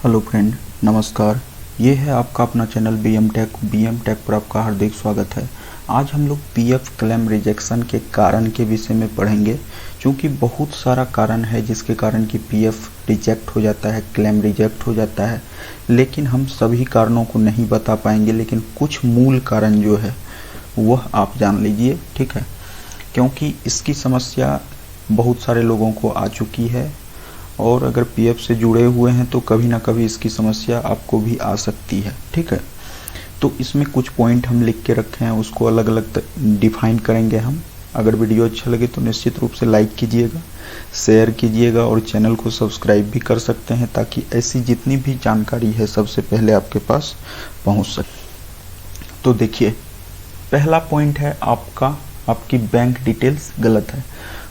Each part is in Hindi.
हेलो फ्रेंड, नमस्कार। ये है आपका अपना चैनल BM टेक पर आपका हार्दिक स्वागत है। आज हम लोग पीएफ क्लेम रिजेक्शन के कारण के विषय में पढ़ेंगे, क्योंकि बहुत सारा कारण है जिसके कारण कि पीएफ रिजेक्ट हो जाता है, क्लेम रिजेक्ट हो जाता है। लेकिन हम सभी कारणों को नहीं बता पाएंगे, लेकिन कुछ मूल कारण जो है वह आप जान लीजिए, ठीक है। क्योंकि इसकी समस्या बहुत सारे लोगों को आ चुकी है और अगर पीएफ से जुड़े हुए हैं तो कभी ना कभी इसकी समस्या आपको भी आ सकती है, ठीक है। तो इसमें कुछ पॉइंट हम लिख के रखे हैं, उसको अलग अलग डिफाइन करेंगे हम। अगर वीडियो अच्छा लगे तो निश्चित रूप से लाइक कीजिएगा, शेयर कीजिएगा और चैनल को सब्सक्राइब भी कर सकते हैं, ताकि ऐसी जितनी भी जानकारी है सबसे पहले आपके पास पहुंच सके। तो देखिए, पहला पॉइंट है आपकी बैंक डिटेल्स गलत है।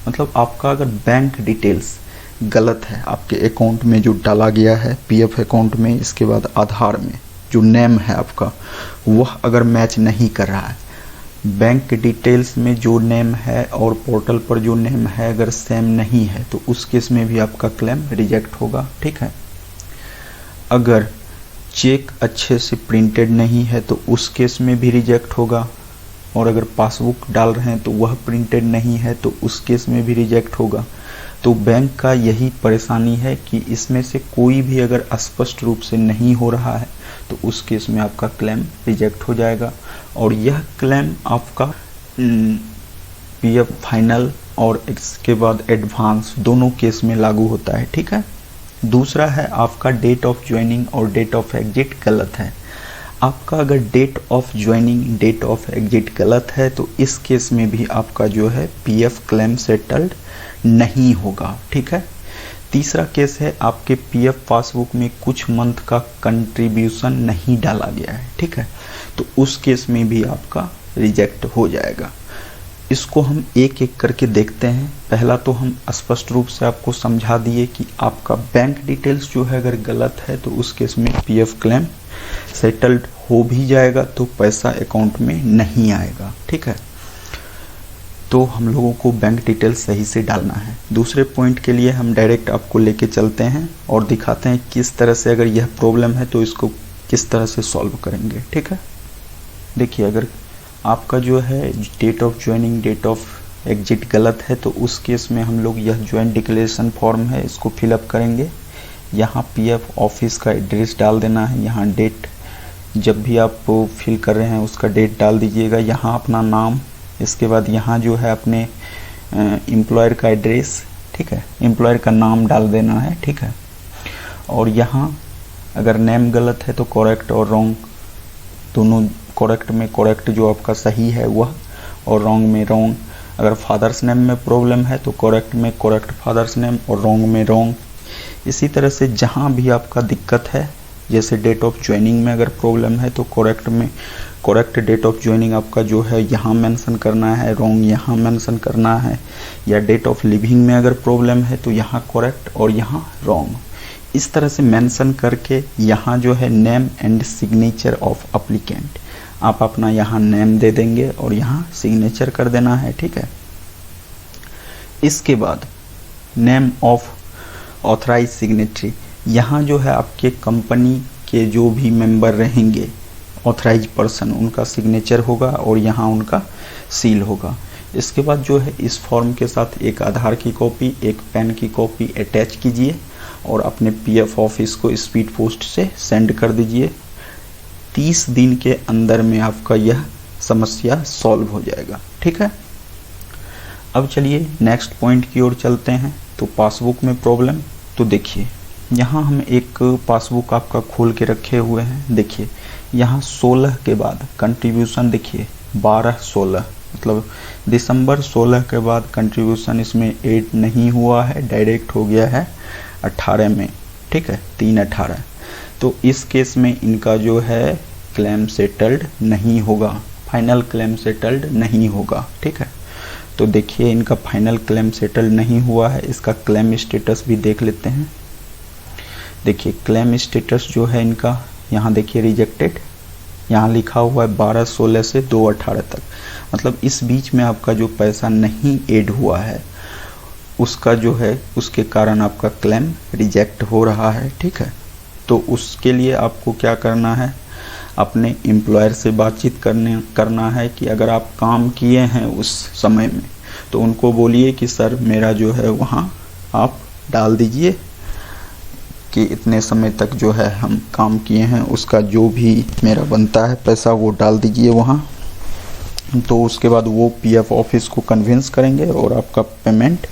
मतलब आपका अगर बैंक डिटेल्स गलत है, आपके अकाउंट में जो डाला गया है पीएफ अकाउंट में, इसके बाद आधार में जो नेम है आपका वह अगर मैच नहीं कर रहा है, बैंक डिटेल्स में जो नेम है और पोर्टल पर जो नेम है अगर सेम नहीं है, तो उस केस में भी आपका क्लेम रिजेक्ट होगा, ठीक है। अगर चेक अच्छे से प्रिंटेड नहीं है तो उस केस में भी रिजेक्ट होगा, और अगर पासबुक डाल रहे हैं तो वह प्रिंटेड नहीं है तो उस केस में भी रिजेक्ट होगा। तो बैंक का यही परेशानी है कि इसमें से कोई भी अगर स्पष्ट रूप से नहीं हो रहा है तो उस केस में आपका क्लेम रिजेक्ट हो जाएगा, और यह क्लेम आपका पीएफ फाइनल और इसके बाद एडवांस दोनों केस में लागू होता है, ठीक है। दूसरा है आपका डेट ऑफ ज्वाइनिंग और डेट ऑफ एग्जिट गलत है। आपका अगर date of joining date of exit गलत है तो इस केस में भी आपका जो है पीएफ क्लेम सेटल्ड नहीं होगा, ठीक है। तीसरा केस है आपके पीएफ पासबुक में कुछ मंथ का कंट्रीब्यूशन नहीं डाला गया है, ठीक है। तो उस केस में भी आपका रिजेक्ट हो जाएगा। इसको हम एक एक करके देखते हैं। पहला तो हम स्पष्ट रूप से आपको समझा दिए कि आपका बैंक डिटेल्स जो है अगर गलत है तो उस केस में पीएफ क्लेम सेटल्ड हो भी जाएगा, तो पैसा अकाउंट में नहीं आएगा, ठीक है। तो हम लोगों को बैंक डिटेल सही से डालना है। दूसरे पॉइंट के लिए हम डायरेक्ट आपको लेके चलते हैं और दिखाते हैं किस तरह से अगर यह प्रॉब्लम है तो इसको किस तरह से सॉल्व करेंगे, ठीक है। देखिए, अगर आपका जो है date of joining date of exit गलत है तो उस केस में हम लोग यह ज्वाइंट डिक्लेरेशन फॉर्म है इसको फिलअप करेंगे। यहाँ पीएफ ऑफिस का एड्रेस डाल देना है, यहाँ डेट जब भी आप फिल कर रहे हैं उसका डेट डाल दीजिएगा, यहाँ अपना नाम, इसके बाद यहाँ जो है अपने एम्प्लॉयर का एड्रेस, ठीक है, एम्प्लॉयर का नाम डाल देना है, ठीक है। और यहाँ अगर नेम गलत है तो करेक्ट और रॉन्ग दोनों, करेक्ट में करेक्ट जो आपका सही है वह, और रॉन्ग में रॉन्ग। अगर फादर्स नेम में प्रॉब्लम है तो करेक्ट में करेक्ट फादर्स नेम और रॉन्ग में रॉन्ग। इसी तरह से जहाँ भी आपका दिक्कत है, जैसे डेट ऑफ ज्वाइनिंग में अगर प्रॉब्लम है तो करेक्ट में करेक्ट डेट ऑफ ज्वाइनिंग आपका जो है यहाँ मेंशन करना है, रॉन्ग यहाँ मेंशन करना है। या डेट ऑफ लिविंग में अगर प्रॉब्लम है तो यहाँ करेक्ट और यहाँ रॉन्ग। इस तरह से मेंशन करके यहाँ जो है name and signature of applicant, आप अपना यहाँ नेम दे देंगे और यहाँ सिग्नेचर कर देना है, ठीक है। इसके बाद नेम ऑफ ऑथराइज सिग्नेटरी, यहाँ जो है आपके कंपनी के जो भी मेंबर रहेंगे ऑथराइज पर्सन, उनका सिग्नेचर होगा और यहाँ उनका सील होगा। इसके बाद जो है इस फॉर्म के साथ एक आधार की कॉपी, एक पेन की कॉपी अटैच कीजिए और अपने पीएफ ऑफिस को स्पीड पोस्ट से सेंड कर दीजिए। 30 दिन के अंदर में आपका यह समस्या सॉल्व हो जाएगा, ठीक है। अब चलिए नेक्स्ट पॉइंट की ओर चलते हैं। तो पासबुक में प्रॉब्लम, तो देखिए यहाँ हम एक पासबुक आपका खोल के रखे हुए हैं। देखिए यहाँ 16 के बाद कंट्रीब्यूशन, देखिए 12-16, मतलब दिसंबर 16 के बाद कंट्रीब्यूशन इसमें ऐड नहीं हुआ है, डायरेक्ट हो गया है 18 में, ठीक है, 3/18। तो इस केस में इनका जो है क्लेम सेटल्ड नहीं होगा, फाइनल क्लेम सेटल्ड नहीं होगा, ठीक है। तो देखिए इनका फाइनल क्लेम सेटल्ड नहीं हुआ है। इसका क्लेम स्टेटस भी देख लेते हैं। देखिए क्लेम स्टेटस जो है इनका, यहाँ देखिए रिजेक्टेड, यहाँ लिखा हुआ है 12/16 से 2/18 तक, मतलब इस बीच में आपका जो पैसा नहीं ऐड हुआ है उसका जो है उसके कारण आपका क्लेम रिजेक्ट हो रहा है, ठीक है। तो उसके लिए आपको क्या करना है, अपने एम्प्लॉयर से बातचीत करना है कि अगर आप काम किए हैं उस समय में तो उनको बोलिए कि सर मेरा जो है वहाँ आप डाल दीजिए कि इतने समय तक जो है हम काम किए हैं, उसका जो भी मेरा बनता है पैसा वो डाल दीजिए वहाँ। तो उसके बाद वो पीएफ ऑफिस को कन्विंस करेंगे और आपका पेमेंट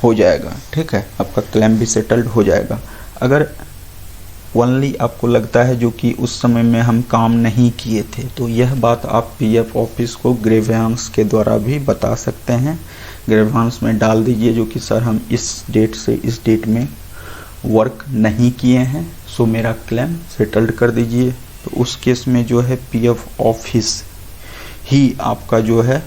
हो जाएगा, ठीक है, आपका क्लेम भी सेटल्ड हो जाएगा। अगर ओनली आपको लगता है जो कि उस समय में हम काम नहीं किए थे, तो यह बात आप पीएफ ऑफिस को ग्रीवेंस के द्वारा भी बता सकते हैं। ग्रीवेंस में डाल दीजिए जो कि सर हम इस डेट से इस डेट में वर्क नहीं किए हैं, सो मेरा क्लेम सेटल्ड कर दीजिए। तो उस केस में जो है पीएफ ऑफिस ही आपका जो है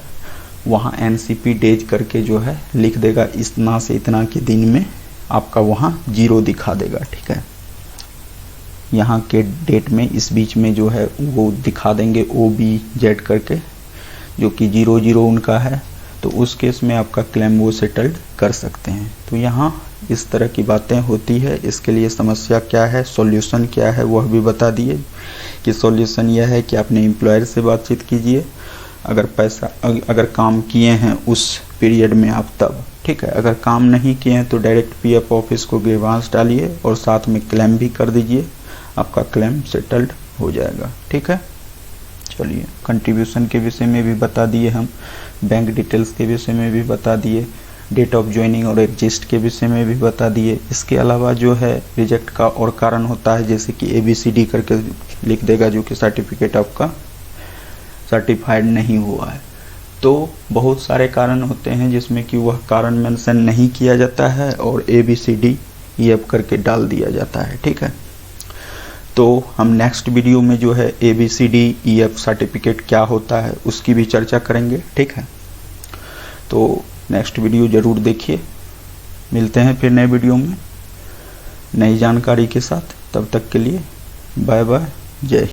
वहाँ एनसीपी डेज करके जो है लिख देगा, इतना से इतना के दिन में आपका वहाँ 0 दिखा देगा, ठीक है। यहाँ के डेट में इस बीच में जो है वो दिखा देंगे OBZ करके, जो कि 00 उनका है। तो उस केस में आपका क्लेम वो सेटल्ड कर सकते हैं। तो यहाँ इस तरह की बातें होती है। इसके लिए समस्या क्या है, सॉल्यूशन क्या है, वह भी बता दिए कि सॉल्यूशन यह है कि अपने एम्प्लॉयर से बातचीत कीजिए, अगर काम किए हैं उस पीरियड में आप तब, ठीक है। अगर काम नहीं किए हैं तो डायरेक्ट पीएफ ऑफिस को ग्रीवेंस डालिए और साथ में क्लेम भी कर दीजिए, आपका क्लेम सेटल्ड हो जाएगा, ठीक है। चलिए, कंट्रीब्यूशन के विषय में भी बता दिए हम, बैंक डिटेल्स के विषय में भी बता दिए, डेट ऑफ ज्वाइनिंग और एग्जिस्ट के विषय में भी बता दिए। इसके अलावा जो है रिजेक्ट का और कारण होता है, जैसे कि ABCD करके लिख देगा जो कि सर्टिफिकेट आपका सर्टिफाइड नहीं हुआ है। तो बहुत सारे कारण होते हैं जिसमें कि वह कारण मेंशन नहीं किया जाता है और ABCDEF करके डाल दिया जाता है, ठीक है। तो हम नेक्स्ट वीडियो में जो है ABCDEF सर्टिफिकेट क्या होता है उसकी भी चर्चा करेंगे, ठीक है। तो नेक्स्ट वीडियो ज़रूर देखिए। मिलते हैं फिर नए वीडियो में नई जानकारी के साथ। तब तक के लिए बाय बाय, जय हिंद।